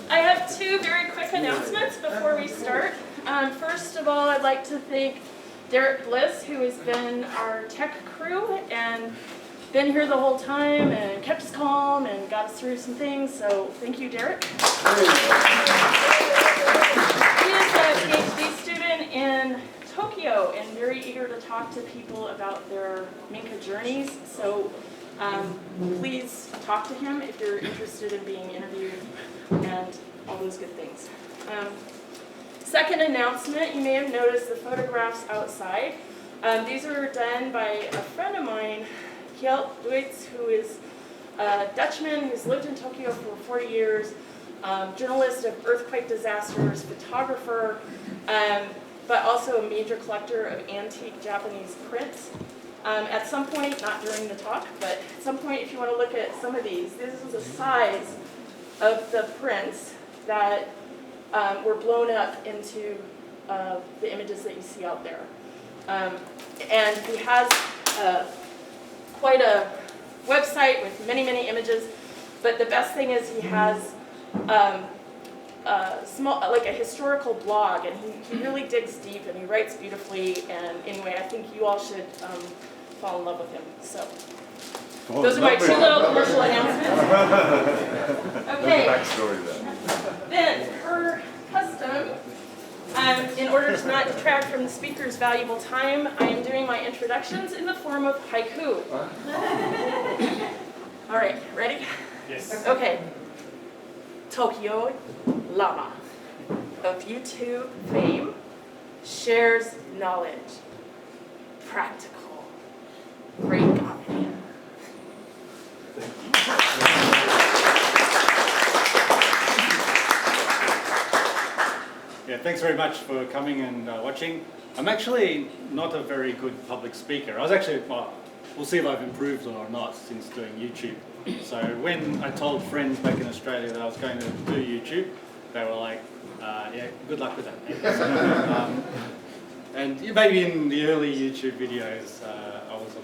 I have two very quick announcements before we start. First of all, I'd like to thank Derek Bliss, who has been our tech crew and been here the whole time and kept us calm and got us through some things. So thank you, Derek. He is a PhD student in Tokyo and very eager to talk to people about their Minka journeys. So please talk to him if you're interested in being interviewed and all those good things. Second announcement, you may have noticed the photographs outside. These are done by a friend of mine, Kjeld Duits, who is a Dutchman who's lived in Tokyo for 40 years, journalist of earthquake disasters, photographer, but also a major collector of antique Japanese prints. At some point, not during the talk, but at some point if you want to look at some of these, this is the size of the prints that were blown up into the images that you see out there. And he has quite a website with many, many images, but the best thing is he has like a historical blog, and he really digs deep and he writes beautifully. And anyway, I think you all should fall in love with him. So those are my two little commercial announcements. Okay. Then, per custom, in order to not detract from the speaker's valuable time, I am doing my introductions in the form of haiku. All right, ready? Yes. Okay. Tokyo Llama of YouTube fame shares knowledge. Practical. Great comedy. Yeah, thanks very much for coming and watching. I'm actually not a very good public speaker. I was actually, well, we'll see if I've improved or not since doing YouTube. So when I told friends back in Australia that I was going to do YouTube, they were like, yeah, good luck with that. And maybe in the early YouTube videos, I was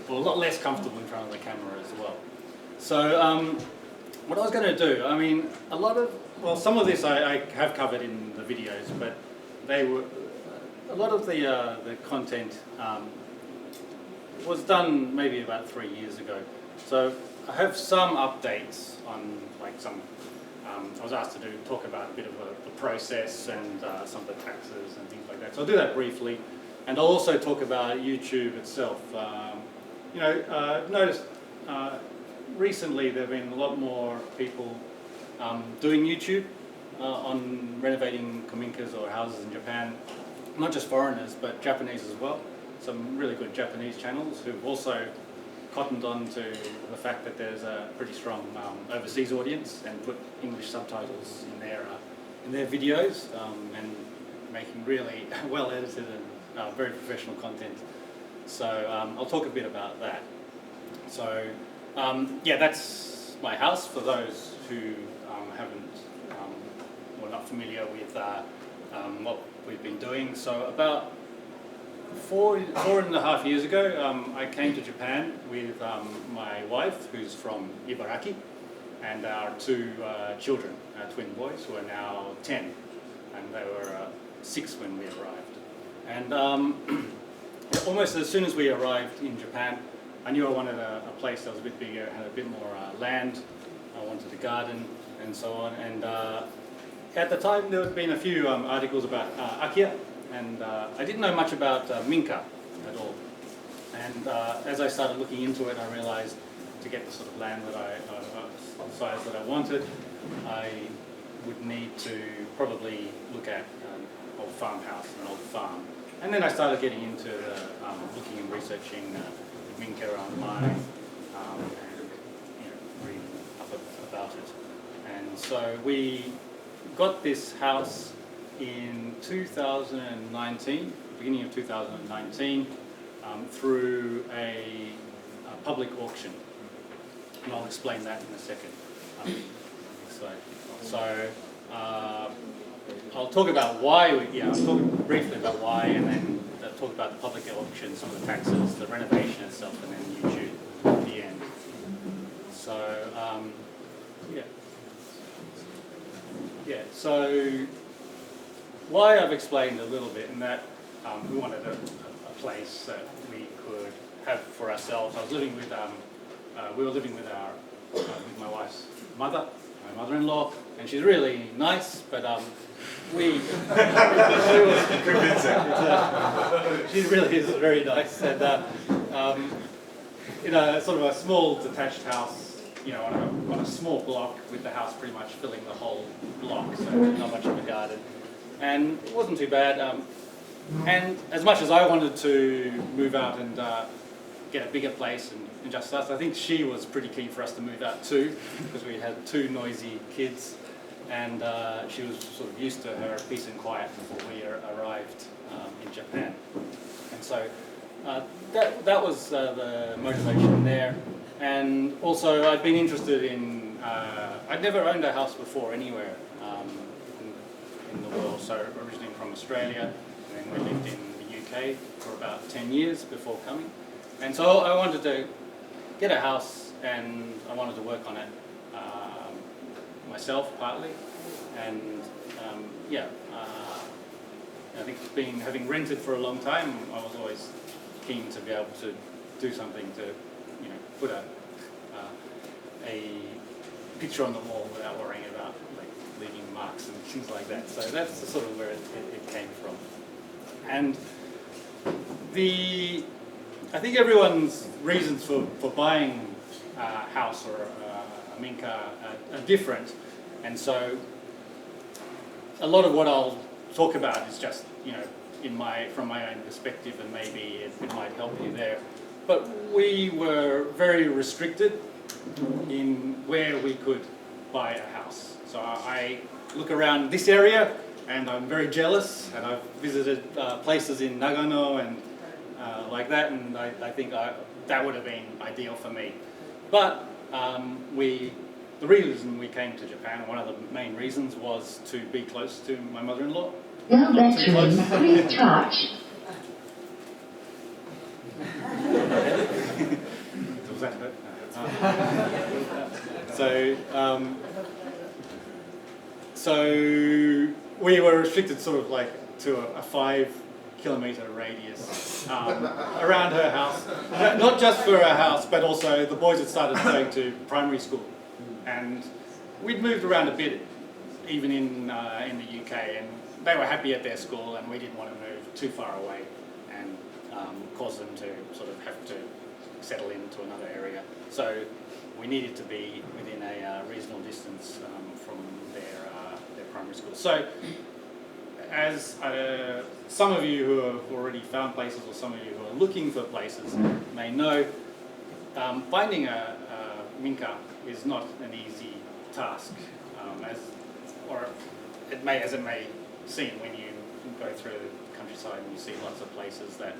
a lot less comfortable in front of the camera as well. So what I was going to do, I mean, some of this I have covered in the videos, but a lot of the content was done maybe about 3 years ago. So I have some updates on like some. I was asked to talk about a bit of the process and some of the taxes and things like that. So I'll do that briefly, and I'll also talk about YouTube itself. I've noticed recently there have been a lot more people doing YouTube on renovating kominkas or houses in Japan, not just foreigners but Japanese as well. Some really good Japanese channels who've also cottoned on to the fact that there's a pretty strong overseas audience and put English subtitles in their videos and making really well edited and very professional content. So I'll talk a bit about that. So yeah, that's my house for those who haven't or not familiar with what we've been doing. So about 4.5 years ago, I came to Japan with my wife, who's from Ibaraki, and our two children, our twin boys, who are now 10, and they were 6 when we arrived. And almost as soon as we arrived in Japan, I knew I wanted a place that was a bit bigger, had a bit more land. I wanted a garden and so on. And at the time, there had been a few articles about Akia, and I didn't know much about Minka at all. And as I started looking into it, I realized to get the sort of land that size that I wanted, I would need to probably look at an old farmhouse, an old farm. And then I started getting into looking and researching Minka online and reading up about it. And so we got this house in 2019, beginning of 2019, through a public auction. And I'll explain that in a second. I'll talk about why, I'll talk briefly about why, and then talk about the public auction, some of the taxes, the renovation itself, and then YouTube at the end. So, yeah. Yeah, so why I've explained a little bit in that we wanted a place that we could have for ourselves. I was living with, we were living with with my wife's mother, my mother-in-law, and she's really nice, but she really is very nice, and in a sort of a small detached house, you know, on a small block with the house pretty much filling the whole block, so not much of a garden. And it wasn't too bad. And as much as I wanted to move out and get a bigger place and just us, I think she was pretty keen for us to move out too, because we had 2 noisy kids, and she was sort of used to her peace and quiet before we arrived in Japan. And so that was the motivation there. And also I'd been interested in, I'd never owned a house before anywhere in the world, so originally from Australia, and then we lived in the UK for about 10 years before coming. And so I wanted to get a house, and I wanted to work on it myself partly, and I think having rented for a long time, I was always keen to be able to do something to, you know, put a picture on the wall without worrying about like leaving marks and things like that. So that's sort of where it came from. And I think everyone's reasons for buying a house or a Minka are different, and so a lot of what I'll talk about is just, you know, from my own perspective, and maybe it might help you there. But we were very restricted in where we could buy a house. So I look around this area and I'm very jealous, and I've visited places in Nagano and like that, and I think that would have been ideal for me. But the reason we came to Japan, one of the main reasons, was to be close to my mother-in-law. No bedroom, please touch. Was that it? So we were restricted sort of like to a 5-kilometre radius around her house. Not just for her house, but also the boys had started going to primary school, and we'd moved around a bit, even in the UK, and they were happy at their school, and we didn't want to move too far away and cause them to sort of have to settle into another area. So we needed to be within a reasonable distance from their primary school. So as some of you who have already found places, or some of you who are looking for places may know, finding a Minka is not an easy task, as it may seem when you go through the countryside and you see lots of places that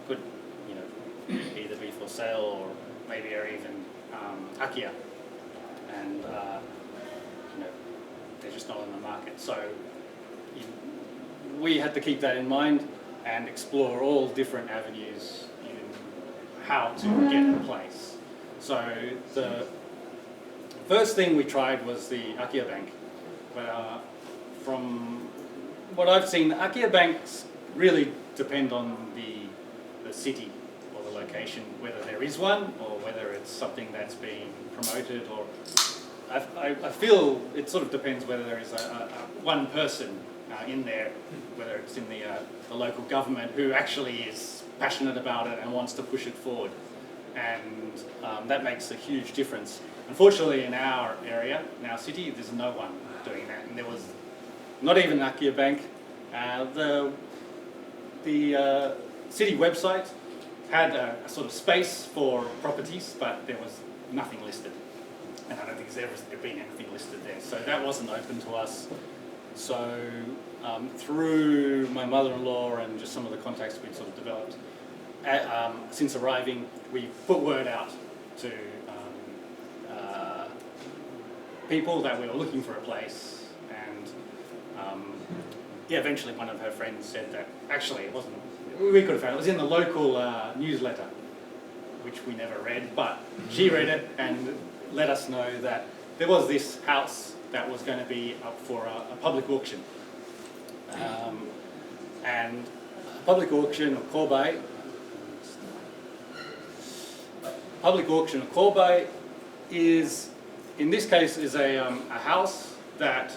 could, you know, either be for sale or maybe are even Akia, and you know, they're just not on the market. So we had to keep that in mind and explore all different avenues in how to get a place. So the first thing we tried was the Akia Bank. But from what I've seen, Akia banks really depend on the city or the location, whether there is one or whether it's something that's being promoted, or I feel it sort of depends whether there is one person in there, whether it's in the local government who actually is passionate about it and wants to push it forward, and that makes a huge difference. Unfortunately, in our area, in our city, there's no one doing that, and there was not even an Akia bank. The city website had a sort of space for properties, but there was nothing listed, and I don't think there's ever been anything listed there, so that wasn't open to us. So through my mother-in-law and just some of the contacts we'd sort of developed since arriving, we put word out to people that we were looking for a place, and eventually one of her friends said that actually it wasn't, we could have found it was in the local newsletter, which we never read, but she read it, and let us know that there was this house that was going to be up for a public auction. And a public auction or kobai, is, in this case, is a house that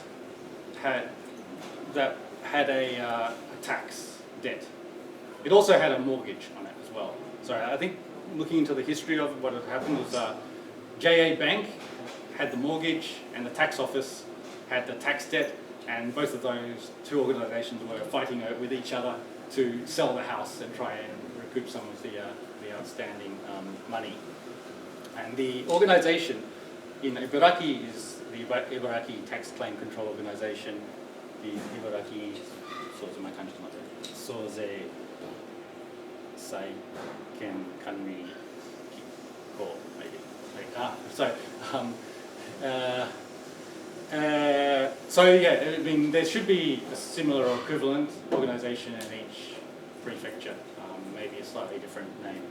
had a tax debt. It also had a mortgage on it as well. So I think looking into the history of what had happened was JA Bank had the mortgage and the tax office had the tax debt, and both of those two organisations were fighting with each other to sell the house and try and recoup some of the outstanding money. And the organisation in Ibaraki is the Ibaraki Tax Claim Control Organisation, the Ibaraki Soze Sai Ken Kanri Kiko, maybe. So yeah, I mean, there should be a similar or equivalent organisation in each prefecture, maybe a slightly different name.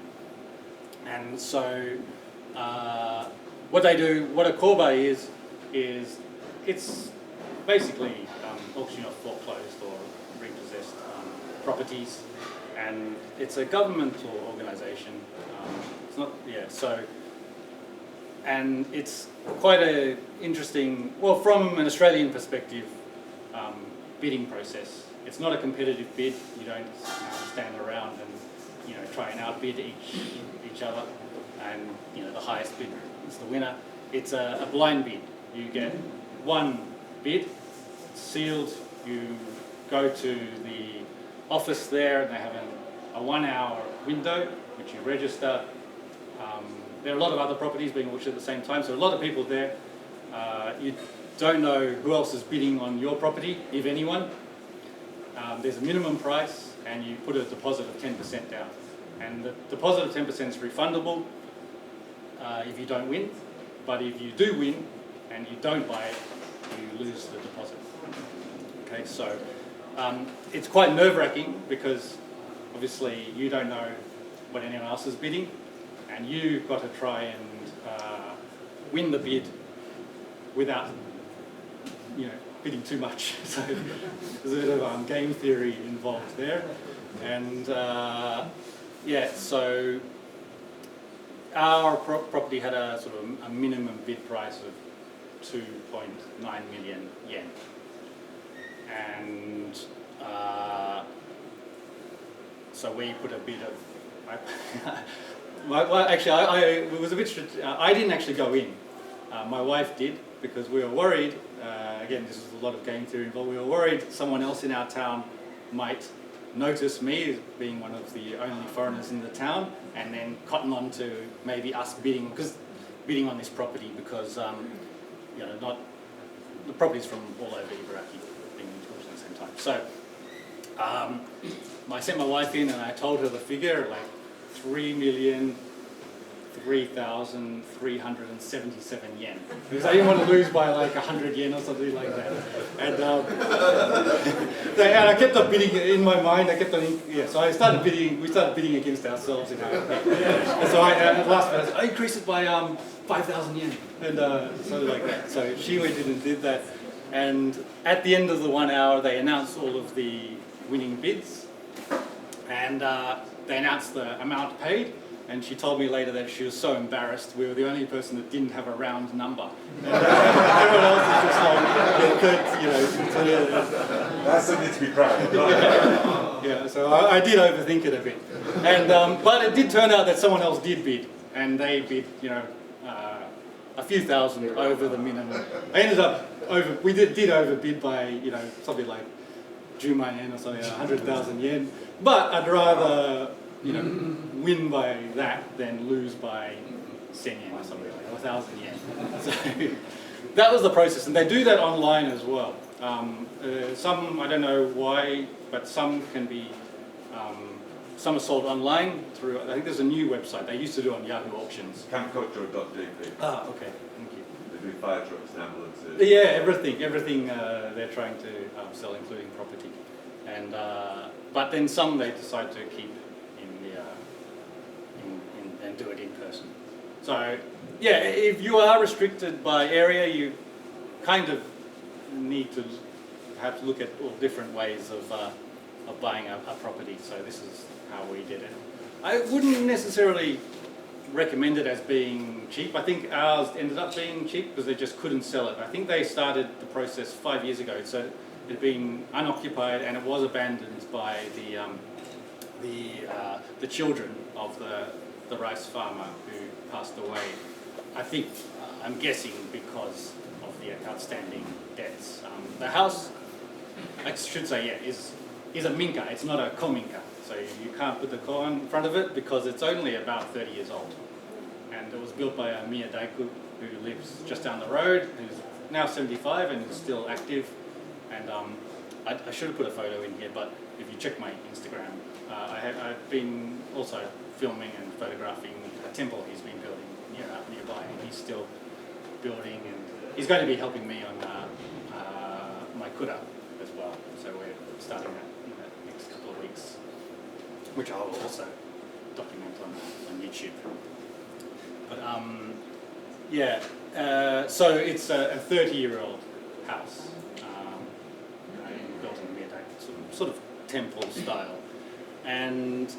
And so what they do, what a korba is it's basically auctioning off foreclosed or repossessed properties, and it's a governmental organisation. It's not, yeah, so, and it's quite a interesting, well, from an Australian perspective, bidding process. It's not a competitive bid. You don't stand around and try and outbid each other, and the highest bid is the winner. It's a blind bid. You get one bid, sealed. You go to the office there, and they have a 1 hour window which you register. There are a lot of other properties being auctioned at the same time, so a lot of people there. You don't know who else is bidding on your property, if anyone. There's a minimum price, and you put a deposit of 10% down. And the deposit of 10% is refundable if you don't win, but if you do win and you don't buy it, you lose the deposit. Okay, so it's quite nerve-wracking because obviously you don't know what anyone else is bidding, and you've got to try and win the bid without bidding too much. So there's a bit of game theory involved there. And yeah, so our property had a sort of a minimum bid price of 2.9 million yen. And so we put a bid of, well, actually, it was a bit, I didn't actually go in. My wife did, because we were worried, again, this is a lot of game theory involved, we were worried someone else in our town might notice me as being one of the only foreigners in the town, and then cotton on to maybe us bidding on this property, because not the properties from all over Ibaraki being auctioned at the same time. So I sent my wife in and I told her the figure, like 3,003,377 yen, because I didn't want to lose by like 100 yen or something like that. And, and I kept on bidding in my mind. So I started bidding. We started bidding against ourselves in our head. And so at last minute, I increased it by 5,000 yen, and something like that. So she went in and did that. And at the end of the 1 hour, they announced all of the winning bids, and they announced the amount paid. And she told me later that she was so embarrassed. We were the only person that didn't have a round number. And everyone else was just like, That's something to be proud of. yeah, so I did overthink it a bit. And but it did turn out that someone else did bid, and they bid, a few thousand over the minimum. I ended up we did overbid by, something like Juman yen or something, 100,000 yen. But I'd rather, win by that than lose by 10 yen or something, like 1,000 yen. So that was the process, and they do that online as well. Some, I don't know why, but some can be, some are sold online through, I think there's a new website. They used to do on Yahoo Auctions. Campculture.jp. Ah, okay, thank you. They do fire trucks and ambulances. Yeah, everything they're trying to sell, including property. And but then some they decide to keep and do it in person. So yeah, if you are restricted by area, you kind of need to perhaps look at all different ways of buying a property. So this is how we did it. I wouldn't necessarily recommend it as being cheap. I think ours ended up being cheap because they just couldn't sell it. I think they started the process 5 years ago, so it had been unoccupied and it was abandoned by the children of the rice farmer who passed away. I think, I'm guessing because of the outstanding debts. The house, I should say, yeah, is a Minka. It's not a kominka. So you can't put the ko in front of it because it's only about 30 years old. And it was built by a miyadaiku who lives just down the road, who's now 75 and is still active. And I should have put a photo in here, but if you check my Instagram, I've been also filming and photographing a temple he's been building nearby, and he's still building, and he's going to be helping me on my kura as well. So we're starting that in the next couple of weeks, which I will also document on YouTube. But yeah, so it's a 30-year-old house, built in Miyadaiku, sort of temple style. And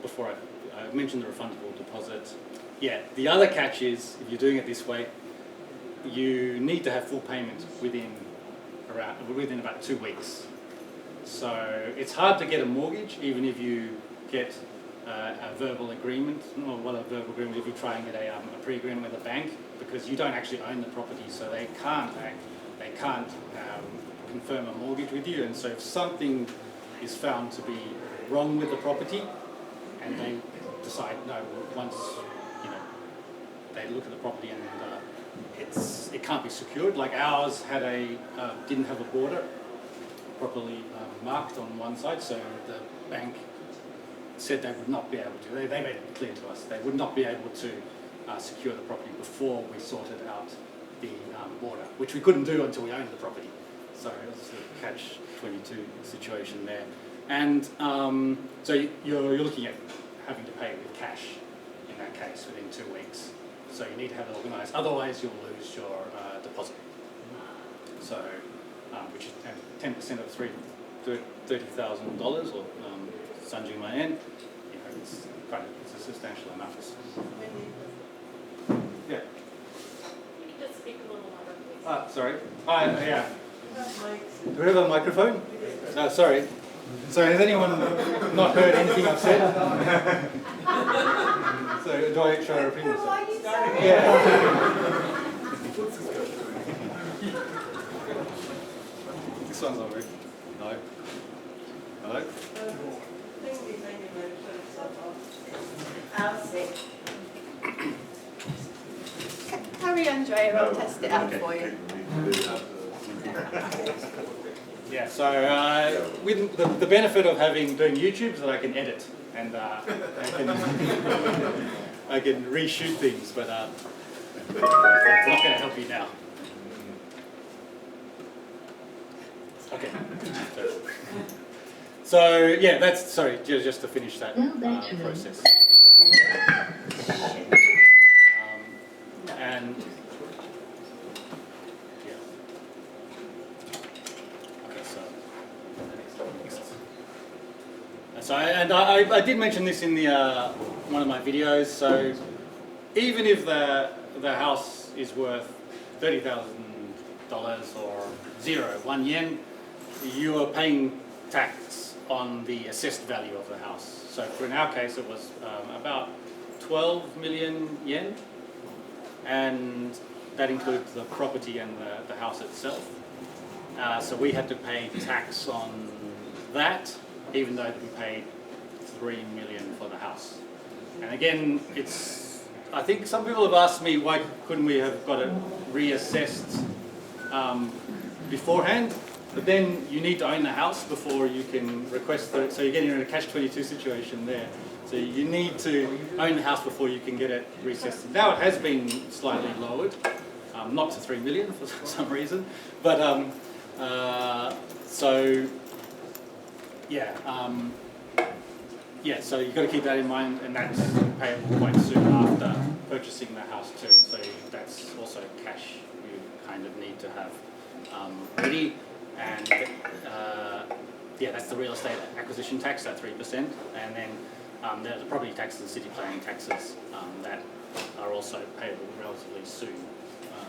before I mentioned the refundable deposit. Yeah, the other catch is if you're doing it this way, you need to have full payment within about 2 weeks. So it's hard to get a mortgage even if you get a verbal agreement. Well, what a verbal agreement if you try and get a pre-agreement with a bank, because you don't actually own the property, so they can't confirm a mortgage with you. And so if something is found to be wrong with the property, and they decide no, once they look at the property and it can't be secured. Like ours had didn't have a border properly marked on one side, so the bank said they would not be able to. They made it clear to us they would not be able to secure the property before we sorted out the border, which we couldn't do until we owned the property. So it was a catch-22 situation there. And so you're looking at having to pay with cash in that case within 2 weeks. So you need to have it organised, otherwise you'll lose your deposit. So, which is 10% of $30,000 or Sanju Mayen. It's a substantial amount. Yeah. You can just speak a little louder, please. Sorry. Hi. Yeah. Do we have a microphone? No, sorry. So has anyone not heard anything I've said? So do I try to repeat myself? Yeah. This one's not working. No. Hello? I'll see. Carry on, Jaya, I'll test it out for you. Yeah, so with the benefit of doing YouTube is that I can edit and I can reshoot things, but it's not going to help you now. Okay. So yeah, that's sorry, just to finish that process. And yeah. Okay, so next. So I did mention this in the one of my videos. So even if the house is worth $30,000 or 1 yen, you are paying tax on the assessed value of the house. So in our case, it was about 12 million yen, and that includes the property and the house itself. So we had to pay tax on that, even though we paid 3 million for the house. And again, I think some people have asked me why couldn't we have got it reassessed beforehand, but then you need to own the house before you can request it. So you're getting in a catch-22 situation there. So you need to own the house before you can get it reassessed. Now it has been slightly lowered, not to 3 million for some reason, but so yeah. yeah, so you've got to keep that in mind, and that's payable quite soon after purchasing the house too. So that's also cash you kind of need to have ready. And yeah, that's the real estate acquisition tax at 3%, and then there's the property taxes and city planning taxes that are also payable relatively soon.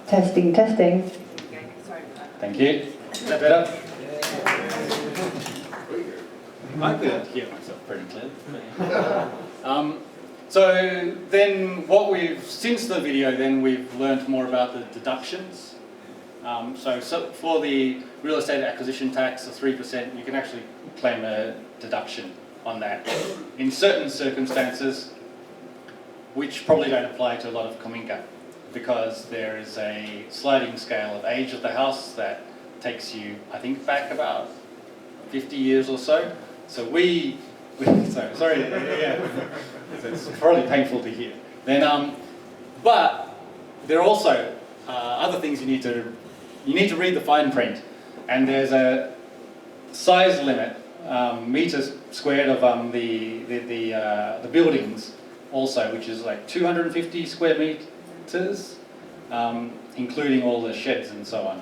Testing, testing. Sorry for that. Thank you. Is that better? I could hear myself pretty clearly. So then since the video, then we've learned more about the deductions. So for the real estate acquisition tax of 3%, you can actually claim a deduction on that in certain circumstances, which probably don't apply to a lot of kominka, because there is a sliding scale of age of the house that takes you, I think, back about 50 years or so. So sorry, yeah, it's probably painful to hear. Then, but there are also other things you need to read the fine print, and there's a size limit, meters squared of the buildings also, which is like 250 square meters, including all the sheds and so on.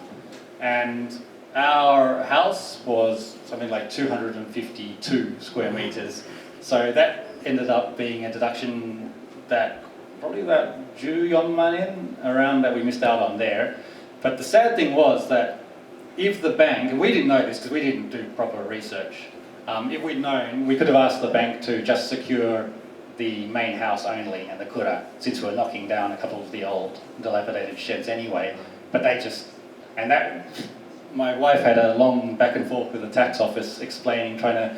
And our house was something like 252 square meters, so that ended up being a deduction that probably about $14,000 around that we missed out on there. But the sad thing was that if the bank, and we didn't know this because we didn't do proper research, if we'd known, we could have asked the bank to just secure the main house only and the kura, since we're knocking down a couple of the old dilapidated sheds anyway. But they just, and that, my wife had a long back and forth with the tax office explaining, trying to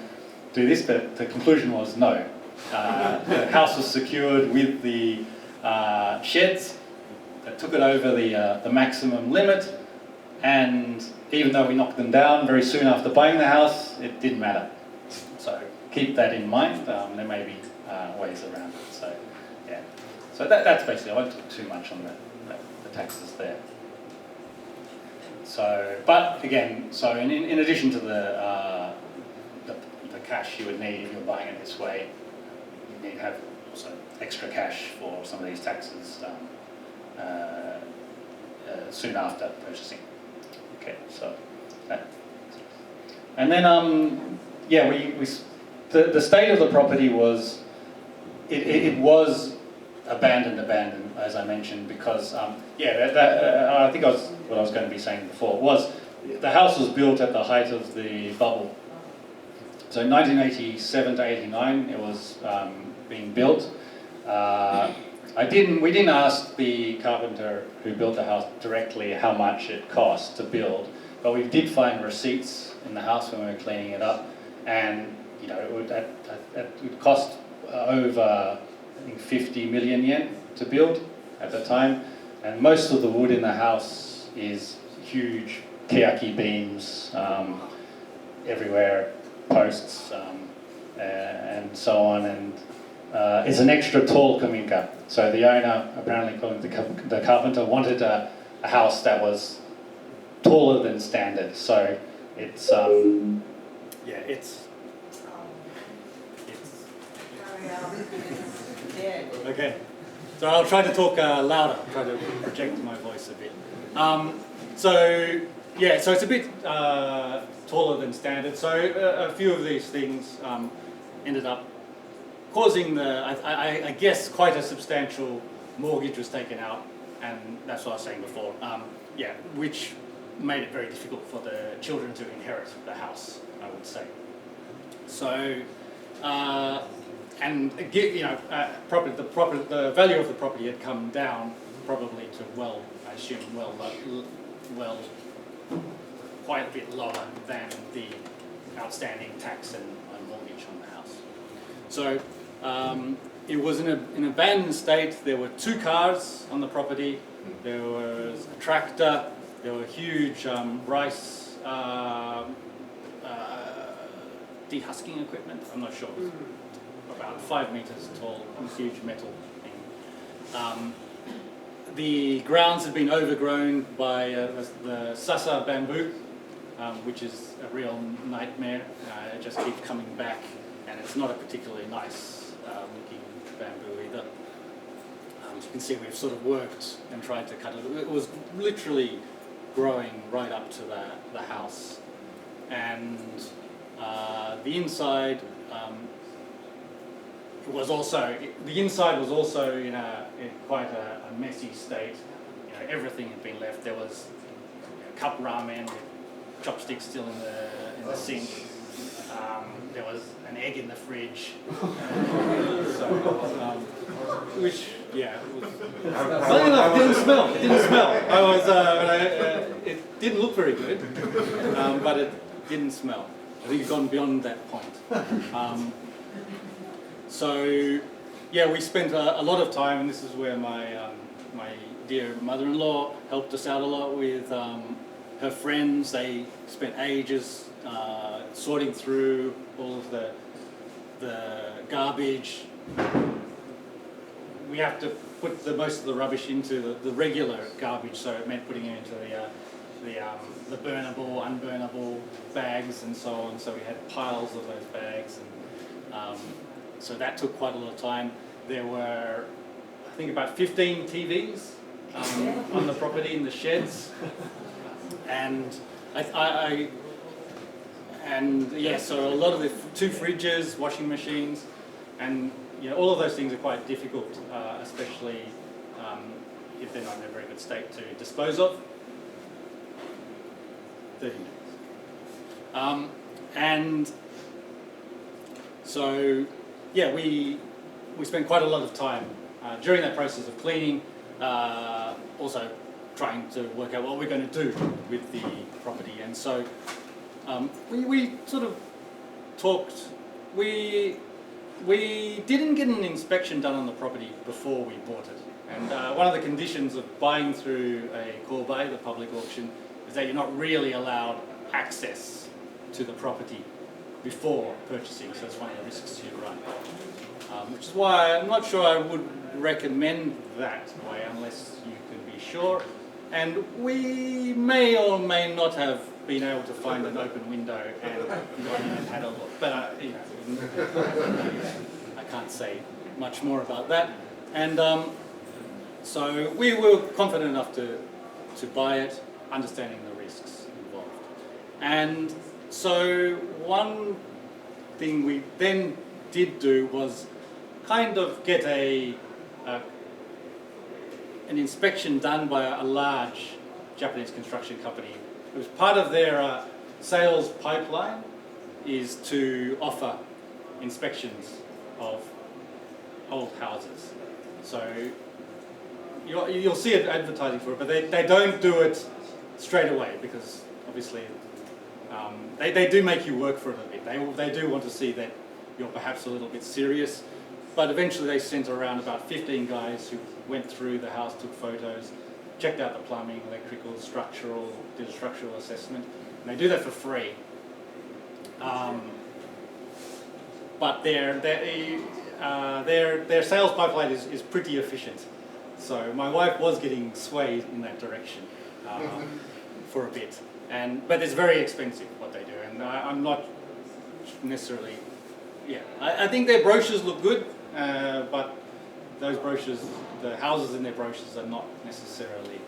do this, but the conclusion was no. The house was secured with the sheds that took it over the maximum limit, and even though we knocked them down very soon after buying the house, it didn't matter. So keep that in mind. There may be ways around it. So yeah. So that's basically, I won't talk too much on the taxes there. So, but again, so in addition to the cash you would need if you're buying it this way, you need to have also extra cash for some of these taxes soon after purchasing. Okay, so that. And then yeah, the state of the property was it was abandoned, as I mentioned, because yeah, I think what I was going to be saying before was the house was built at the height of the bubble. So in 1987 to 89, it was being built. We didn't ask the carpenter who built the house directly how much it cost to build, but we did find receipts in the house when we were cleaning it up, and you know it would cost over I think 50 million yen to build at the time, and most of the wood in the house is huge keaki beams everywhere, posts and so on, and it's an extra tall kominka. So the owner, apparently calling the carpenter, wanted a house that was taller than standard. So it's yeah, it's okay. So I'll try to talk louder, try to project my voice a bit. So yeah, so it's a bit taller than standard. So a few of these things ended up causing I guess quite a substantial mortgage was taken out, and that's what I was saying before. Yeah, which made it very difficult for the children to inherit the house, I would say. So, and you know, the value of the property had come down probably to I assume quite a bit lower than the outstanding tax and mortgage on the house. So it was in an abandoned state. There were 2 cars on the property. There was a tractor. There were huge rice dehusking equipment. I'm not sure. About 5 meters tall, huge metal thing. The grounds had been overgrown by the sasa bamboo, which is a real nightmare. It just keeps coming back and it's not a particularly nice looking bamboo either. As you can see, we've sort of worked and tried to cut it. It was literally growing right up to the house, and the inside was also in quite a messy state. You know, everything had been left. There was cup ramen with chopsticks still in the sink. There was an egg in the fridge. Which, yeah, funny enough, didn't smell. It didn't smell. It didn't look very good, but it didn't smell. I think it's gone beyond that point. So, yeah, we spent a lot of time, and this is where my dear mother-in-law helped us out a lot with her friends. They spent ages sorting through all of the garbage. We have to put most of the rubbish into the regular garbage, so it meant putting it into the burnable, unburnable bags and so on. So we had piles of those bags, and so that took quite a lot of time. There were, I think, about 15 TVs on the property in the sheds, and so a lot of the 2 fridges, washing machines, and all of those things are quite difficult, especially if they're not in a very good state to dispose of. 30 minutes. And so, yeah, we spent quite a lot of time during that process of cleaning, also trying to work out what we're going to do with the property. And so we sort of talked. We didn't get an inspection done on the property before we bought it. And one of the conditions of buying through a corbeille, the public auction, is that you're not really allowed access to the property before purchasing. So that's one of the risks you run. Which is why I'm not sure I would recommend that way unless you can be sure. And we may or may not have been able to find an open window and gone in and had a look. But I can't say much more about that. And so we were confident enough to buy it, understanding the risks involved. And so one thing we then did do was kind of get an inspection done by a large Japanese construction company. It was part of their sales pipeline is to offer inspections of old houses. So you'll see it advertising for it, but they don't do it straight away because obviously they do make you work for it a bit. They do want to see that you're perhaps a little bit serious. But eventually they sent around about 15 guys who went through the house, took photos, checked out the plumbing, electrical, structural, did a structural assessment. And they do that for free. But their sales pipeline is pretty efficient. So my wife was getting swayed in that direction for a bit. But it's very expensive what they do. And I'm not necessarily, I think their brochures look good. But those brochures, the houses in their brochures are not necessarily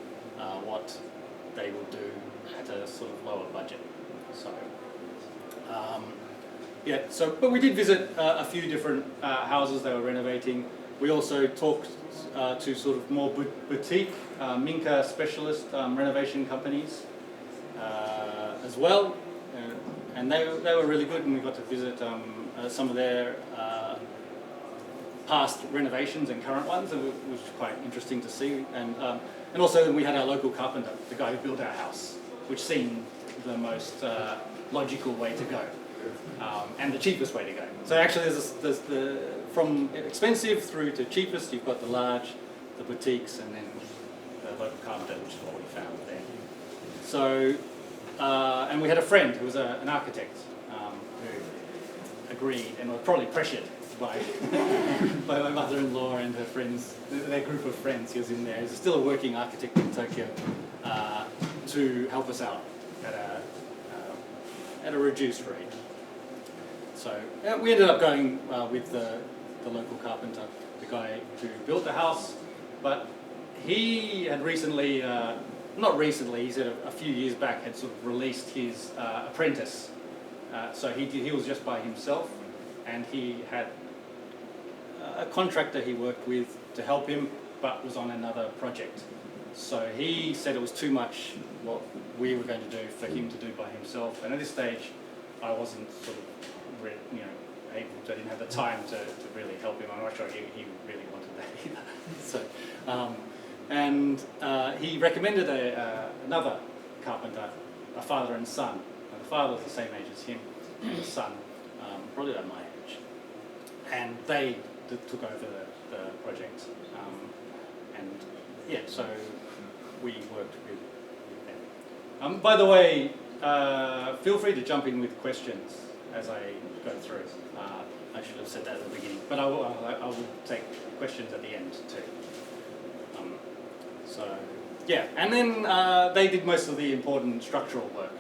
what they will do at a sort of lower budget. So, but we did visit a few different houses they were renovating. We also talked to sort of more boutique Minka specialist renovation companies as well. And they were really good, and we got to visit some of their past renovations and current ones, and it was quite interesting to see. And also we had our local carpenter, the guy who built our house, which seemed the most logical way to go, and the cheapest way to go. So actually there's from expensive through to cheapest, you've got the large, the boutiques, and then the local carpenter, which is what we found there. So, and we had a friend who was an architect who agreed and was probably pressured by my mother-in-law and her friends, their group of friends. He was in there. He's still a working architect in Tokyo, to help us out at a reduced rate. So we ended up going with the local carpenter, the guy who built the house, but he had recently, not recently, he said a few years back, had sort of released his apprentice. So he was just by himself, and he had a contractor he worked with to help him, but was on another project. So he said it was too much what we were going to do for him to do by himself. And at this stage, I wasn't sort of, able to, I didn't have the time to really help him. I'm not sure he really wanted that either. So, he recommended another carpenter, a father and son. And the father was the same age as him, and the son, probably about my age. And they took over the project. So we worked with them. By the way, feel free to jump in with questions as I go through. I should have said that at the beginning, but I will take questions at the end too. And then they did most of the important structural work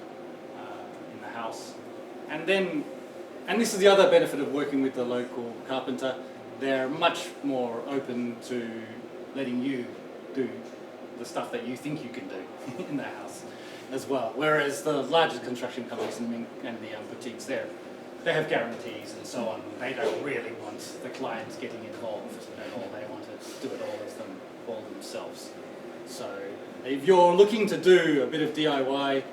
in the house. And this is the other benefit of working with the local carpenter. They're much more open to letting you do the stuff that you think you can do in the house as well. Whereas the larger construction companies and the boutiques there, they have guarantees and so on. They don't really want the clients getting involved at all. They want to do it all themselves. So if you're looking to do a bit of DIY,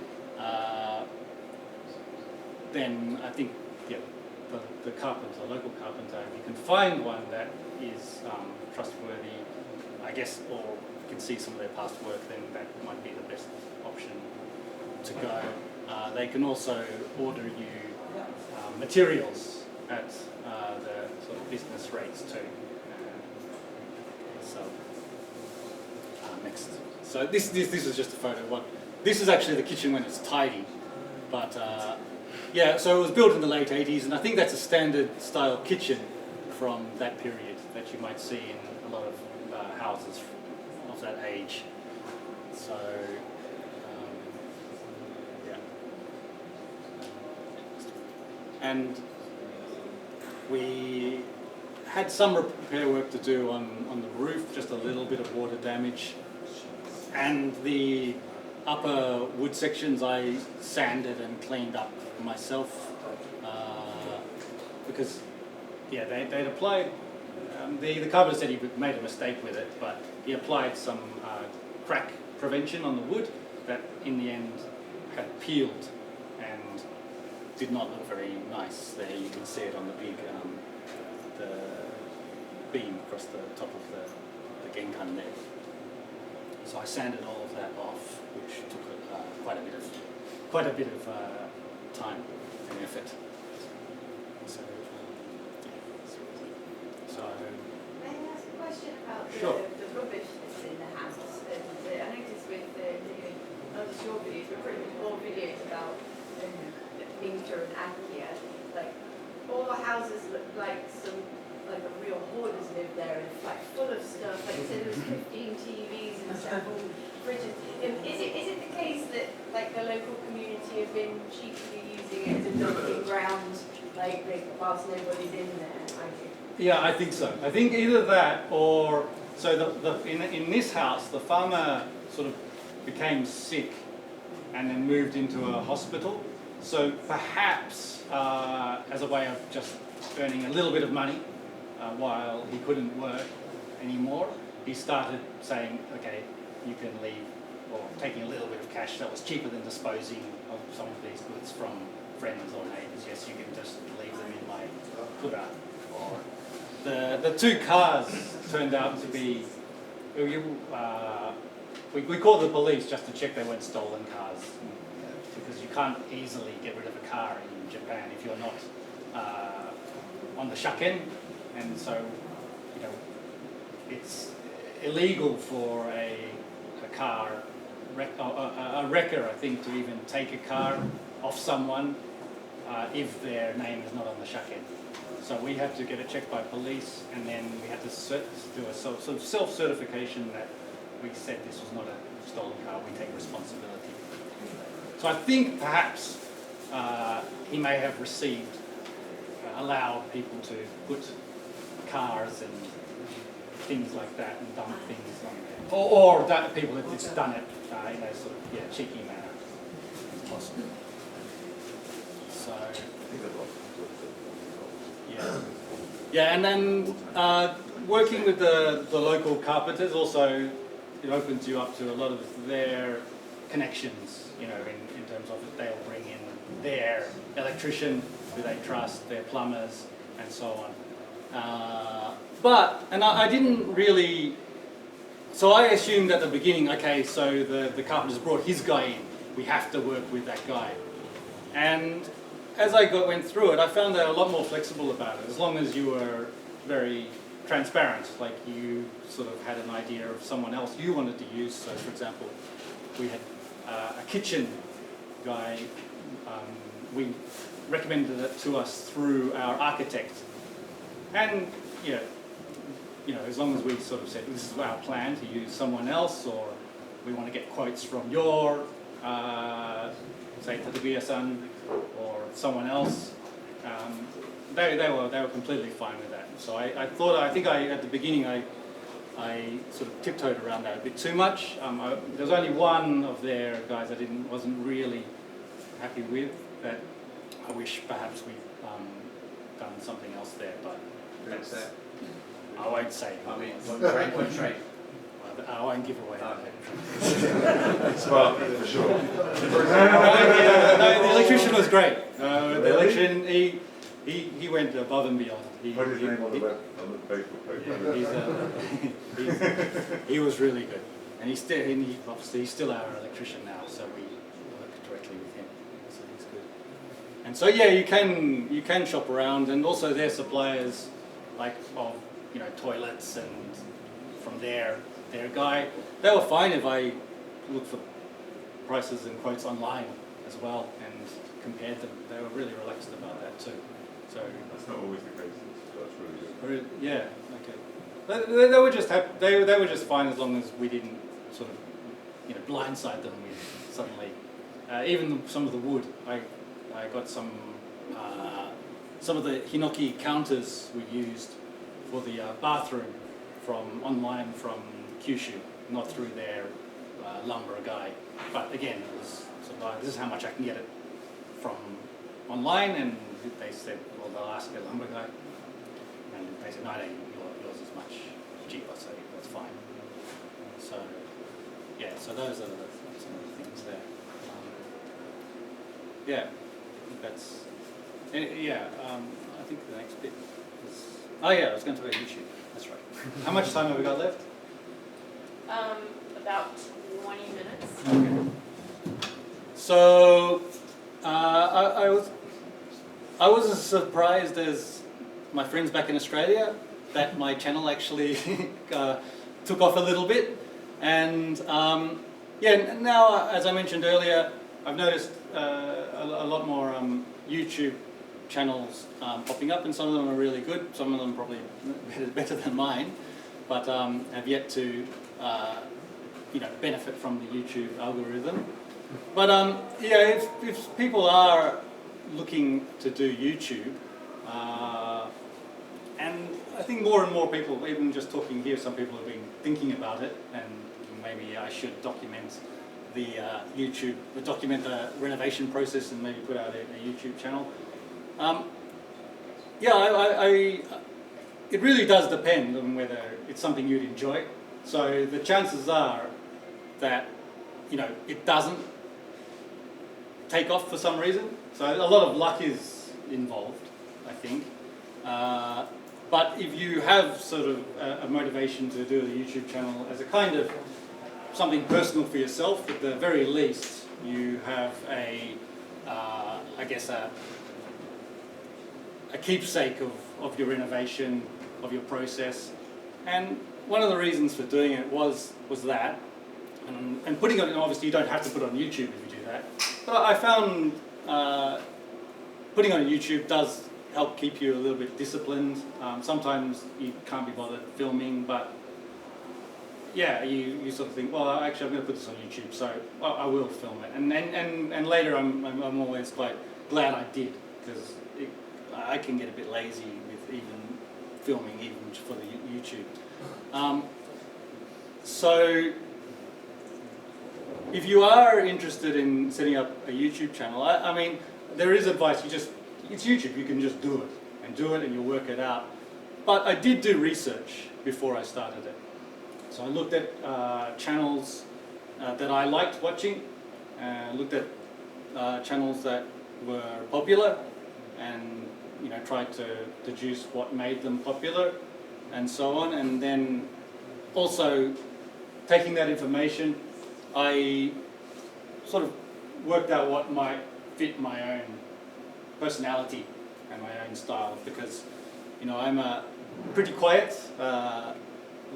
then I think the carpenter, the local carpenter, if you can find one that is trustworthy, I guess, or you can see some of their past work, then that might be the best option to go. They can also order you materials at the sort of business rates too. Next. So this is just a photo of one. This is actually the kitchen when it's tidy, but so it was built in the late 80s, and I think that's a standard style kitchen from that period that you might see in a lot of houses of that age. So and we had some repair work to do on the roof, just a little bit of water damage. And the upper wood sections I sanded and cleaned up myself because they'd applied, the carpenter said he made a mistake with it, but he applied some crack prevention on the wood that in the end had peeled and did not look very nice. There you can see it on the big the beam across the top of the genkan there. So I sanded all of that off, which took quite a bit of time and effort. So May I ask a question about Sure. the rubbish that's in the house? I noticed with not just your videos, but pretty much all videos about Minka and Akia, like all the houses look like a real hoarders lived there, and it's like full of stuff. Like you said, there was 15 TVs and several fridges. Is it the case that like the local community have been cheaply using it as a dumping ground, like whilst nobody's in there? yeah, I think so. I think either that or in this house the farmer sort of became sick and then moved into a hospital. So perhaps as a way of just earning a little bit of money while he couldn't work anymore, he started saying, okay, you can leave, or taking a little bit of cash that was cheaper than disposing of some of these goods from friends or neighbours. Yes, you can just leave them in my kura. Or the two cars turned out to be, we called the police just to check they weren't stolen cars, because you can't easily get rid of a car in Japan if you're not on the shaken, and so it's illegal for a wrecker, I think, to even take a car off someone if their name is not on the shaken. So we had to get it checked by police, and then we had to do a sort of self-certification that we said this was not a stolen car, we take responsibility. So I think perhaps he may have received allow people to put cars and things like that and dump things on there. Or that people have just done it in a sort of cheeky manner as possible. So, and then working with the local carpenters also, it opens you up to a lot of their connections, in terms of that they'll bring in their electrician who they trust, their plumbers, and so on. I didn't really, so I assumed at the beginning, okay, so the carpenter's brought his guy in, we have to work with that guy. And as I went through it, I found they're a lot more flexible about it, as long as you were very transparent, like you sort of had an idea of someone else you wanted to use. So for example, we had a kitchen guy, we recommended it to us through our architect. And as long as we sort of said, this is our plan to use someone else, or we want to get quotes from your, say, Tadaguya-san or someone else, they were completely fine with that. So I think at the beginning I sort of tiptoed around that a bit too much. There was only one of their guys I wasn't really happy with, that I wish perhaps we'd done something else there, but that's, I won't say. I mean, what trade? I won't give away. Smart, for sure. No, the electrician was great. The electrician, he went above and beyond. Put his name on the Facebook page. He was really good, and he's still our electrician now, so we work directly with him. So he's good. And so you can shop around, and also their suppliers, like of toilets, and from their guy, they were fine if I looked for prices and quotes online as well and compared them. They were really relaxed about that too. So That's not always the case. That's really good. yeah, okay. They were just they were just fine as long as we didn't sort of blindside them with suddenly. Even some of the wood, I got some of the hinoki counters we used for the bathroom online from Kyushu, not through their lumber guy. But again, it was sort of this is how much I can get it from online, and they said, well, they'll ask their lumber guy, and they said, no, yours is much cheaper, so that's fine. So so those are some of the things there. I think that's I think the next bit is, I was going to talk about YouTube. That's right. How much time have we got left? About 20 minutes. Okay. So I was as surprised as my friends back in Australia that my channel actually took off a little bit, and now, as I mentioned earlier, I've noticed a lot more YouTube channels popping up, and some of them are really good. Some of them probably better than mine, but have yet to benefit from the YouTube algorithm. But if people are looking to do YouTube, and I think more and more people, even just talking here, some people have been thinking about it, and maybe I should document the document the renovation process and maybe put out a YouTube channel. It really does depend on whether it's something you'd enjoy. So the chances are that it doesn't take off for some reason. So a lot of luck is involved, I think. But if you have sort of a motivation to do a YouTube channel as a kind of something personal for yourself, at the very least, you have a keepsake of your renovation, of your process. And one of the reasons for doing it was that. And putting it on, obviously you don't have to put it on YouTube if you do that. But I found putting on YouTube does help keep you a little bit disciplined. Sometimes you can't be bothered filming, but you sort of think, well, actually I'm going to put this on YouTube, so I will film it. And later I'm always quite glad I did, because I can get a bit lazy with even filming, even for the YouTube. So if you are interested in setting up a YouTube channel, I mean, there is advice. It's YouTube. You can just do it and you'll work it out. But I did do research before I started it. So I looked at channels that I liked watching, looked at channels that were popular, and tried to deduce what made them popular, and so on. And then also taking that information, I sort of worked out what might fit my own personality and my own style, because I'm a pretty quiet,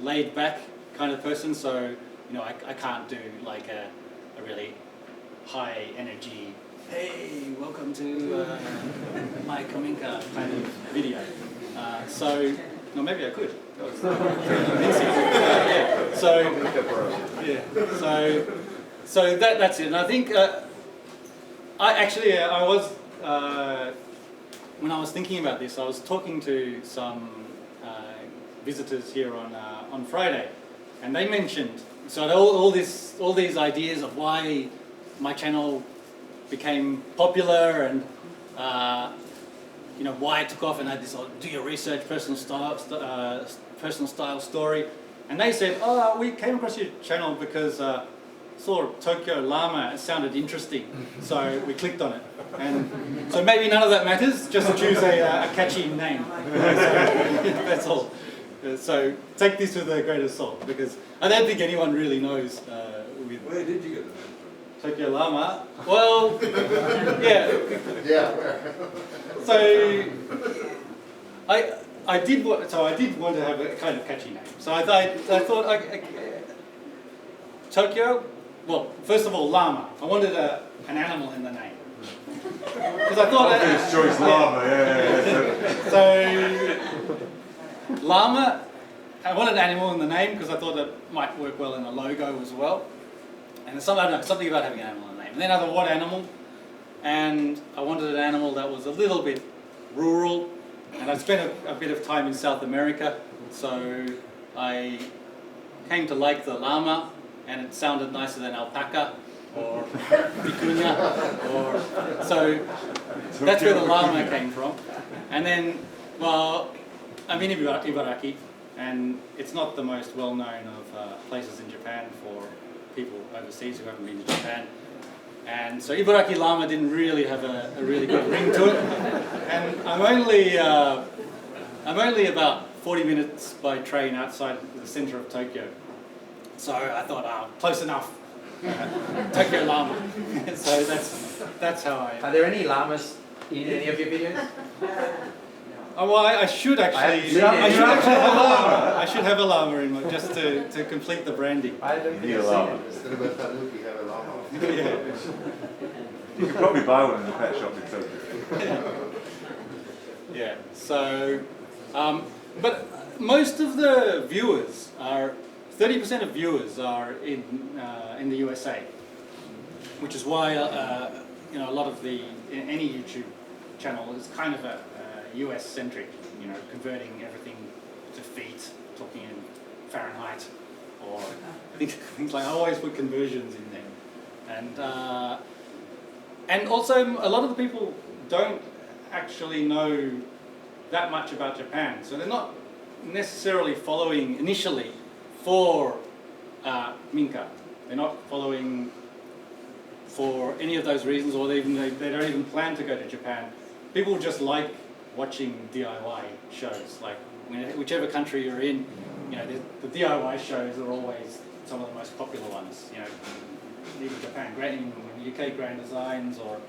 laid back kind of person, so I can't do like a really high energy, hey, welcome to my Minka kind of video. So maybe I could. So that's it. And I think I was when I was thinking about this, I was talking to some visitors here on Friday, and they mentioned all these ideas of why my channel became popular, and why it took off, and I had this do your research, personal style story. And they said, oh, we came across your channel because saw Tokyo Llama, it sounded interesting, so we clicked on it. And so maybe none of that matters, just choose a catchy name. That's all. So take this with a grain of salt, because I don't think anyone really knows. Where did you get the name? Tokyo Llama. Well, yeah. Yeah. So I did want to have a kind of catchy name. So I thought Tokyo. Well, first of all, llama. I wanted an animal in the name, because I thought obvious choice, llama. Yeah. So llama. I wanted an animal in the name because I thought it might work well in a logo as well. And something about having an animal in the name. And then I thought, what animal? And I wanted an animal that was a little bit rural. And I spent a bit of time in South America, so I came to like the llama, and it sounded nicer than alpaca or vicuña. So that's where the llama came from. And then, well, I'm in Ibaraki, and it's not the most well-known of places in Japan for people overseas who haven't been to Japan. And so Ibaraki llama didn't really have a really good ring to it. And I'm only about 40 minutes by train outside the center of Tokyo. So I thought, close enough. Tokyo llama. So that's how I... Are there any llamas in any of your videos? Oh, well, I should actually. I should have a llama in my, just to complete the branding. I don't You think need a I've llama. seen Instead of a tanuki, have a llama. Yeah. You could probably buy one in the pet shop in Tokyo. Yeah. So, but most of the viewers are 30% of viewers are in the USA, which is why a lot of any YouTube channel is kind of a US centric, converting everything to feet, talking in Fahrenheit, or things like I always put conversions in there, and also a lot of the people don't actually know that much about Japan, so they're not necessarily following initially for Minka. They're not following for any of those reasons, or they don't even plan to go to Japan. People just like watching DIY shows, like whichever country you're in, the DIY shows are always some of the most popular ones. Even Japan, in the UK, Grand Designs, or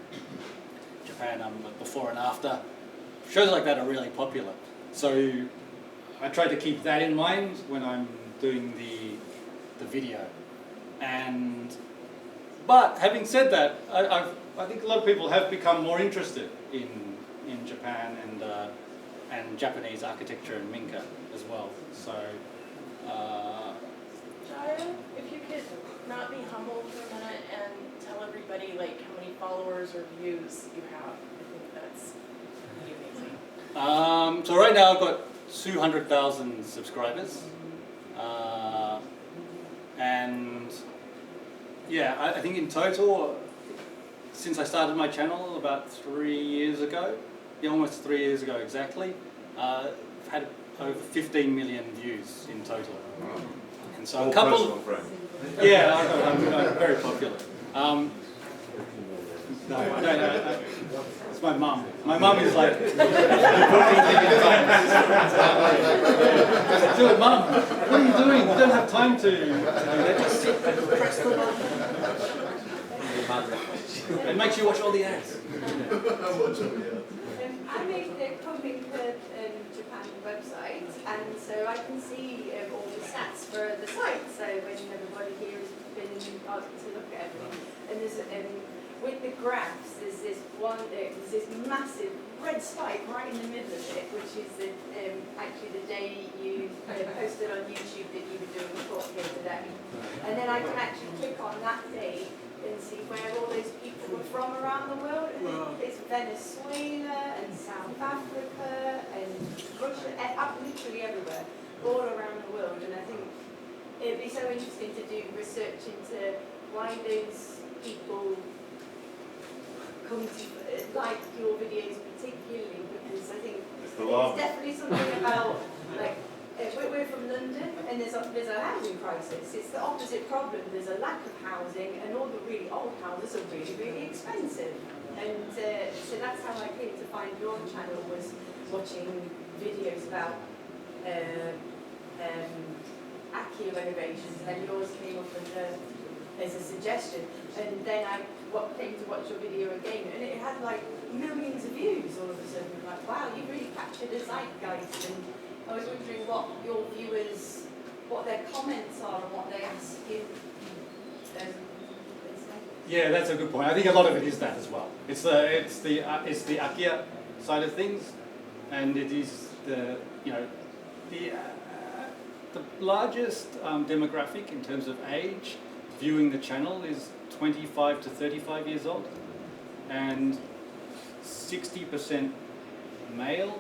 Japan, before and after. Shows like that are really popular. So I try to keep that in mind when I'm doing the video. But having said that, I think a lot of people have become more interested in Japan and Japanese architecture and Minka as well. So, Jaya, if you could not be humble for a minute and tell everybody how many followers or views you have, I think that's pretty amazing. So right now I've got 200,000 subscribers, and yeah, I think in total, since I started my channel about 3 years ago, yeah, almost 3 years ago exactly, I've had over 15 million views in total. And so All a couple, personal friends. yeah, I'm very popular. No, it's my mum. My mum is like 14 million times. I said, Mum, what are you doing? You don't have time to do that. Just sit and press the button. It makes you watch all the ads. I made the Minka Japan website, and so I can see all the stats for the site. So when everybody here has been asked to look at everything, and there's with the graphs, there's this massive red spike right in the middle of it, which is actually the day you posted on YouTube that you were doing the talk here today. And then I can actually click on that day and see where all those people were from around the world. And it's Venezuela and South Africa and Russia, literally everywhere, all around the world. And I think it'd be so interesting to do research into why those people come to like your videos particularly, because I think It's the love. it's definitely something about, like, we're from London and there's a housing crisis. It's the opposite problem. There's a lack of housing and all the really old houses are really, really expensive. And so that's how I came to find your channel, was watching videos about Aki renovations, and then yours came up as a suggestion. And then I came to watch your video again, and it had like millions of views all of a sudden. I'm like, wow, you really captured a zeitgeist. And I was wondering what your viewers, what their comments are and what they ask you. Yeah, that's a good point. I think a lot of it is that as well. It's the Akia side of things, and it is the largest demographic in terms of age viewing the channel is 25 to 35 years old, and 60% male,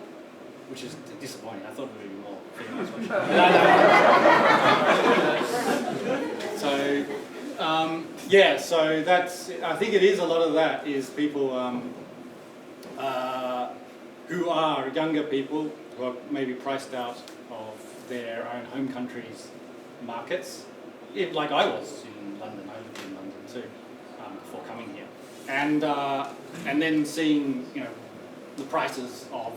which is disappointing. I thought it would be more females watching. So yeah, so that's, I think it is a lot of that is people who are younger people who are maybe priced out of their own home country's markets, like I was in London. I lived in London too before coming here, and then seeing the prices of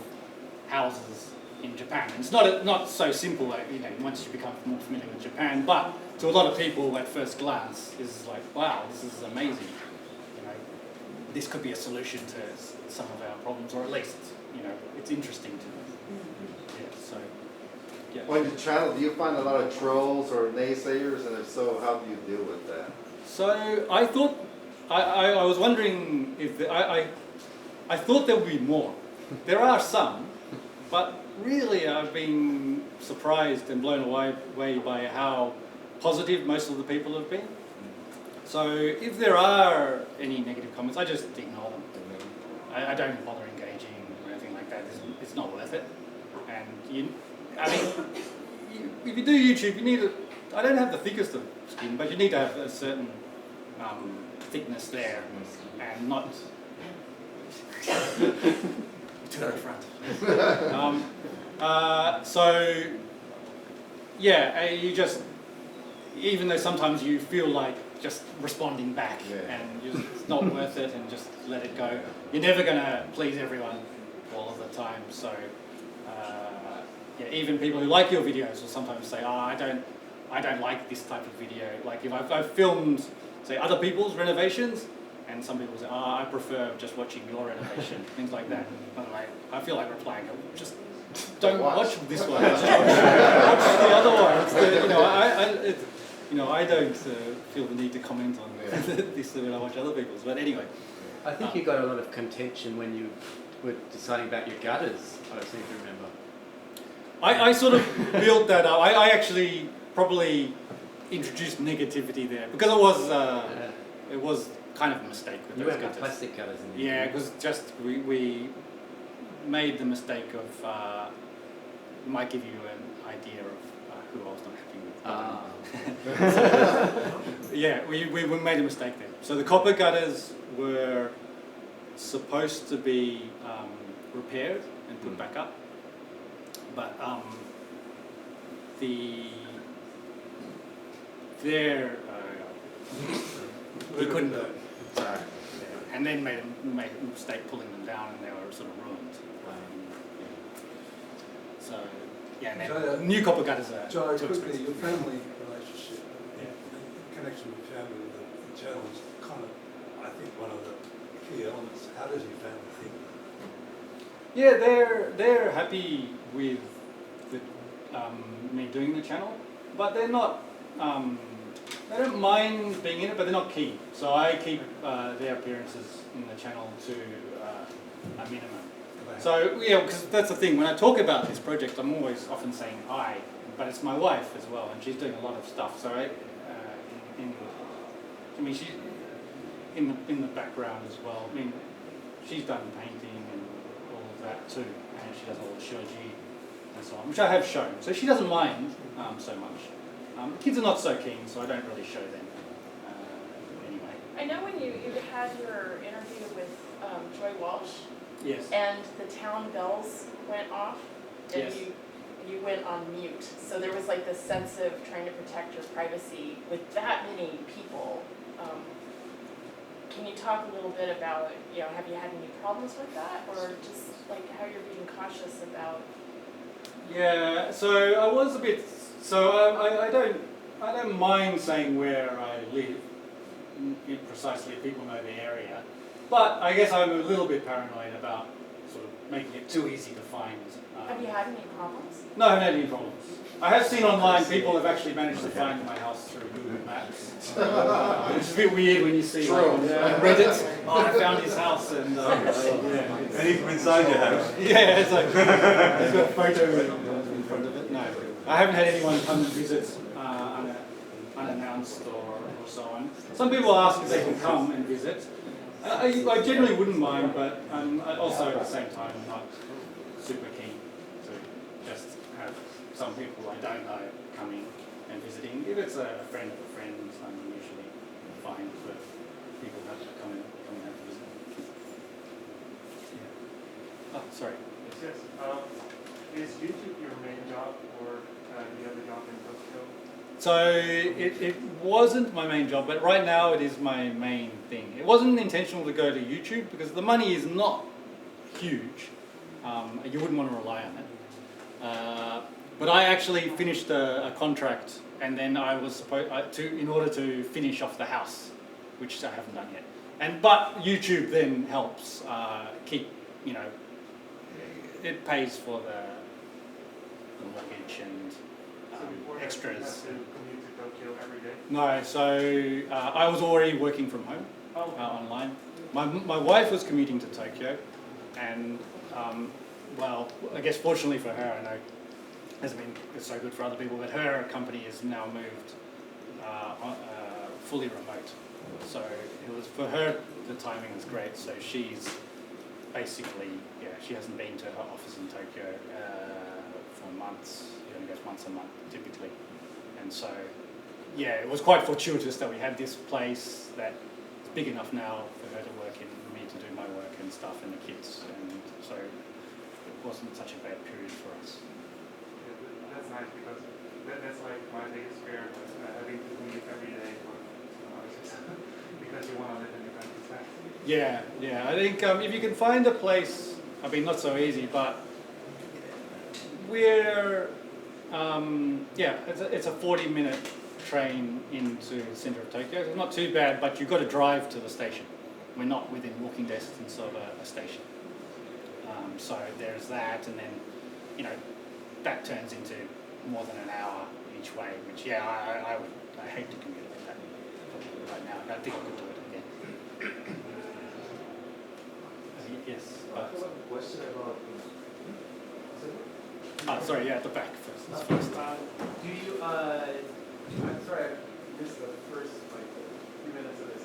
houses in Japan. And it's not so simple, like, once you become more familiar with Japan, but to a lot of people at first glance is like, wow, this is amazing. This could be a solution to some of our problems, or at least it's interesting to them. Yeah, so yeah. On your channel, do you find a lot of trolls or naysayers, and if so, how do you deal with that? So I thought, I was wondering if I thought there would be more. There are some, but really I've been surprised and blown away by how positive most of the people have been. So if there are any negative comments, I just ignore them. I don't bother engaging or anything like that. It's not worth it. And if you do YouTube, you need I don't have the thickest of skin, but you need to have a certain thickness there, and not to the front. So yeah, you just, even though sometimes you feel like just responding back, and it's not worth it, and just let it go. You're never going to please everyone all of the time. So yeah, even people who like your videos will sometimes say, I don't like this type of video. Like if I've filmed, say, other people's renovations, and some people say, I prefer just watching your renovation, things like that. And I feel like replying, just don't watch this one. Watch the other one. I don't feel the need to comment on this when I watch other people's. But anyway. I think you got a lot of contention when you were deciding about your gutters, I seem to remember. I sort of built that up. I actually probably introduced negativity there, because it was kind of a mistake with You those went with gutters. plastic gutters in the Yeah, because just we made the mistake of, might give you an idea of who I was not happy with. Yeah, we made a mistake there. So the copper gutters were supposed to be repaired and put back up, but we couldn't do it. So, and then made a mistake pulling them down, and they were sort of ruined. So yeah, and then Jaya, new copper gutters are Jaya, too quickly, expensive. your family relationship, Yeah. the connection with family with the channel is kind of, I think, one of the key elements. How does your family think? Yeah, they're happy with me doing the channel, but they're not. They don't mind being in it, but they're not keen. So I keep their appearances in the channel to a minimum. So yeah, because that's the thing. When I talk about this project, I'm always often saying I, but it's my wife as well, and she's doing a lot of stuff. So I mean, she's in the background as well. I mean, she's done painting and all of that too, and she does all the shoji and so on, which I have shown. So she doesn't mind so much. The kids are not so keen, so I don't really show them anyway. I know when you had your interview with Joy Walsh, Yes. and the town bells went off, and Yes. you went on mute. So there was like this sense of trying to protect your privacy with that many people. Can you talk a little bit about, have you had any problems with that, or just like how you're being cautious about? Yeah, so I was a bit. So I don't mind saying where I live precisely if people know the area, but I guess I'm a little bit paranoid about sort of making it too easy to find. Have you had any problems? No, I haven't had any problems. I have seen online people have actually managed to find my house through Google Maps. It's a bit weird when you see like, on Reddit, I found his house and And even inside your house. yeah, it's like there's got a photo in front of it. No, I haven't had anyone come and visit unannounced or so on. Some people ask if they can come and visit. I generally wouldn't mind, but also at the same time I'm not super keen to just have some people I don't know coming and visiting. If it's a friend of a friend, I'm usually fine for people to come and have a visit. Yeah. Oh, sorry. Yes. Is YouTube your main job, or do you have a job in Tokyo? So it wasn't my main job, but right now it is my main thing. It wasn't intentional to go to YouTube because the money is not huge. You wouldn't want to rely on it. But I actually finished a contract, and then I was supposed in order to finish off the house, which I haven't done yet. But YouTube then helps keep, it pays for the mortgage and extras. You have to commute to Tokyo every day? No, so I was already working from home online. My wife was commuting to Tokyo, and well, I guess fortunately for her, I know it hasn't been so good for other people, but her company has now moved fully remote. So it was for her, the timing was great. So she's basically, she hasn't been to her office in Tokyo for months. She only goes once a month typically, and so it was quite fortuitous that we had this place that's big enough now for her to work in, me to do my work and stuff, and the kids, and so it wasn't such a bad period for us. Yeah, that's nice, because that's like my biggest fear, was having to commute every day for because you want to live in your countryside. Yeah. I think if you can find a place, I mean, not so easy, but we're it's a 40-minute train into the center of Tokyo. It's not too bad, but you've got to drive to the station. We're not within walking distance of a station. So there's that, and then, that turns into more than an hour each way, which, I hate to commute like that right now. I don't think I could do it again. Yes. I have a question about. Sorry, at the back first. Do you? I'm sorry, I missed the first few minutes of this.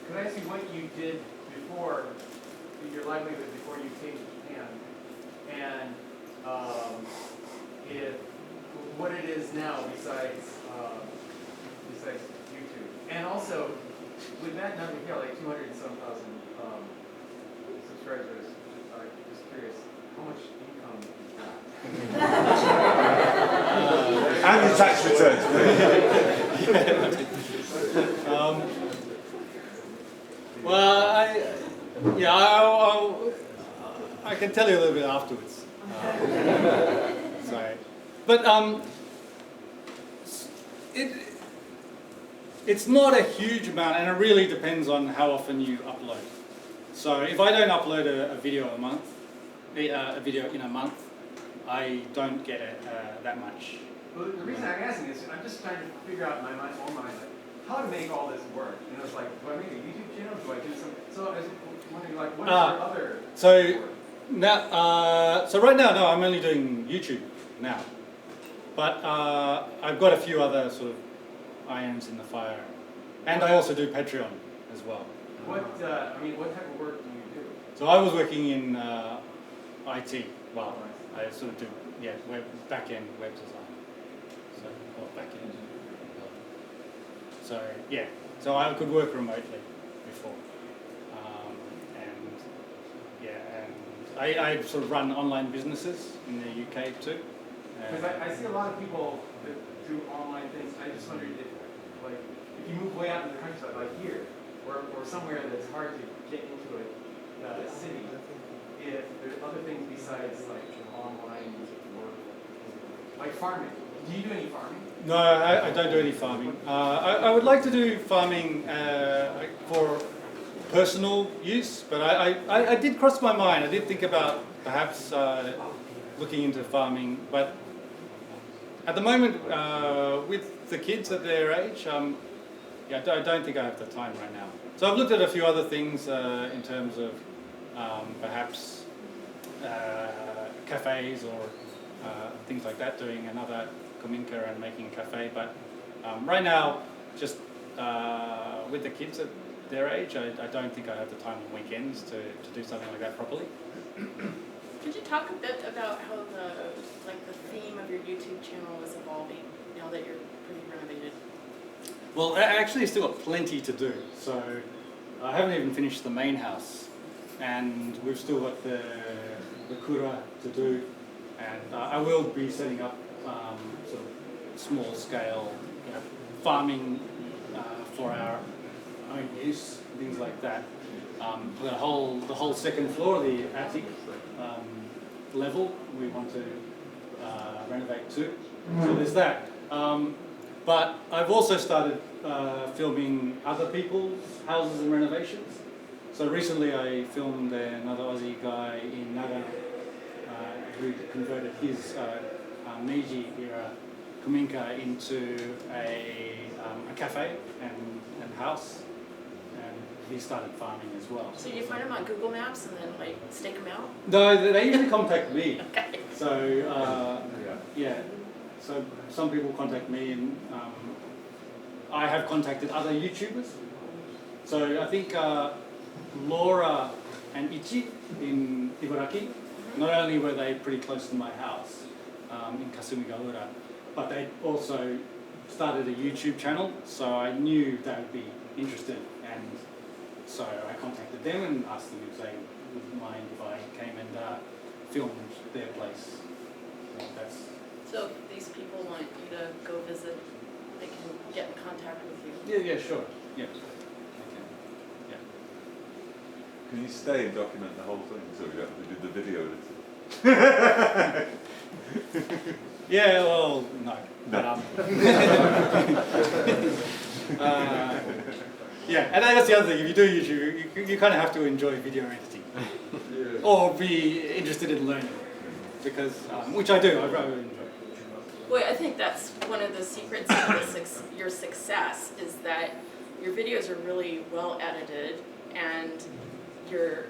Can I ask you what you did before your livelihood before you came to Japan, and if what it is now besides YouTube, and also with that number here, like 200 and some thousand subscribers, just curious, how much income is that? And your tax returns. Well, I can tell you a little bit afterwards. Sorry, but it's not a huge amount, and it really depends on how often you upload. So if I don't upload a video a month, a video in a month, I don't get it that much. Well, the reason I'm asking is I'm just trying to figure out in my own mind like, how to make all this work. You know, it's like, do I make a YouTube channel? Do I do something? So I was wondering, like, what is your other work? Now, so right now, no, I'm only doing YouTube now. But I've got a few other sort of irons in the fire. And I also do Patreon as well. What type of work do you do? So I was working in IT. Well, I sort of do, back-end web design. So, or back-end. So, yeah. So I could work remotely before. I sort of run online businesses in the UK too. Because I see a lot of people that do online things. I just wondered if you move way out in the countryside, like here, or somewhere that's hard to get into a city, if there's other things besides like online work, like farming. Do you do any farming? No, I don't do any farming. I would like to do farming for personal use, but I did cross my mind. I did think about perhaps looking into farming, but at the moment, with the kids at their age, I don't think I have the time right now. So I've looked at a few other things in terms of perhaps cafes or things like that, doing another Minka and making a cafe, but right now, just with the kids at their age, I don't think I have the time on weekends to do something like that properly. Could you talk a bit about how the theme of your YouTube channel is evolving now that you're pretty renovated? Well, I actually still got plenty to do. So I haven't even finished the main house, and we've still got the kura to do, and I will be setting up sort of small scale farming for our own use, things like that. The whole second floor, the attic level, we want to renovate too. So there's that. But I've also started filming other people's houses and renovations. So recently I filmed another Aussie guy in Nagano who converted his Meiji era Minka into a cafe and house. He started farming as well. So you find them on Google Maps and then stake them out? No, they usually contact me. Okay. So so some people contact me, and I have contacted other YouTubers. So I think Laura and Ichi in Ibaraki, not only were they pretty close to my house in Kasumigaura, but they also started a YouTube channel, so I knew they would be interested, and so I contacted them and asked them if they would mind if I came and filmed their place. So if these people want you to go visit, they can get in contact with you? Yeah, sure. Yeah. Can you stay and document the whole thing so we have to do the video editing? Yeah, well, no. No. Yeah, and that's the other thing. If you do YouTube, you kind of have to enjoy video editing, or be interested in learning, because which I do. I really enjoy. Well, I think that's one of the secrets of your success is that your videos are really well edited and your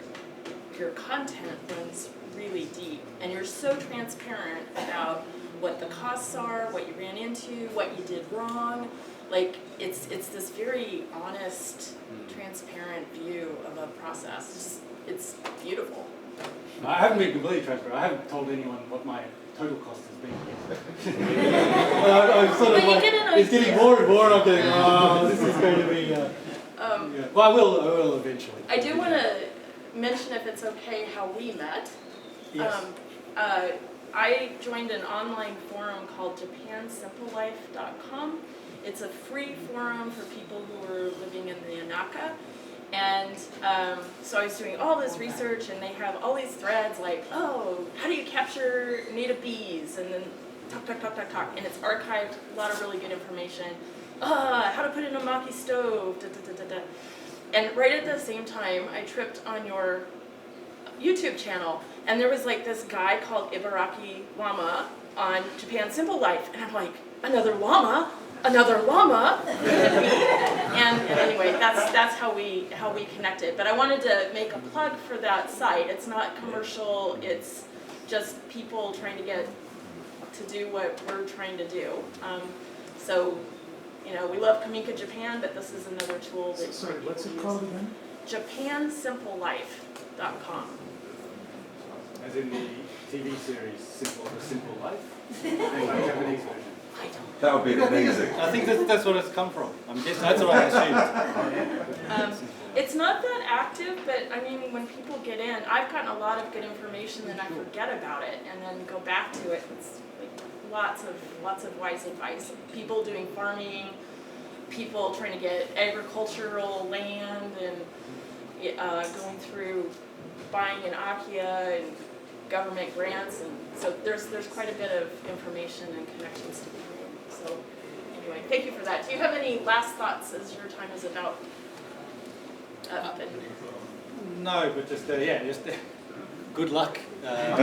content runs really deep, and you're so transparent about what the costs are, what you ran into, what you did wrong. like it's this very honest, transparent view of a process. It's beautiful. I haven't been completely transparent. I haven't told anyone what my total cost has been yet. I'm sort But of you like, get an it's getting idea. more and more, and I'm getting, oh, this is going to be, yeah. Well, I will eventually. I do want to mention, if it's okay, how we met. Yes. I joined an online forum called JapanSimpleLife.com. It's a free forum for people who are living in the Anaka. And so I was doing all this research, and they have all these threads like, oh, how do you capture native bees? And then talk. And it's archived, a lot of really good information. How to put in a maki stove, And right at the same time, I tripped on your YouTube channel, and there was like this guy called Ibaraki Llama on Japan Simple Life, and I'm like, another llama? And anyway, that's how we connected. But I wanted to make a plug for that site. It's not commercial. It's just people trying to get to do what we're trying to do. So, you know, we love Minka Japan, but this is another tool that. Sorry, what's it called again? JapanSimpleLife.com. As in the TV series Simple Life? Japanese version. I don't. That would be amazing. I think that's what it's come from. I'm guessing that's what I assumed. It's not that active, but I mean, when people get in, I've gotten a lot of good information, then I forget about it, and then go back to it. It's like lots of wise advice. People doing farming, people trying to get agricultural land, and going through buying an Akia and government grants, and so there's quite a bit of information and connections to be made. So anyway, thank you for that. Do you have any last thoughts as your time is about up? No, but just good luck. We have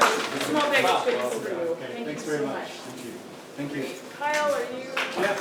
a small bag of goodies for you. Okay, Thank thanks you very so much. much. Thank you. Kyle, are you? Yeah.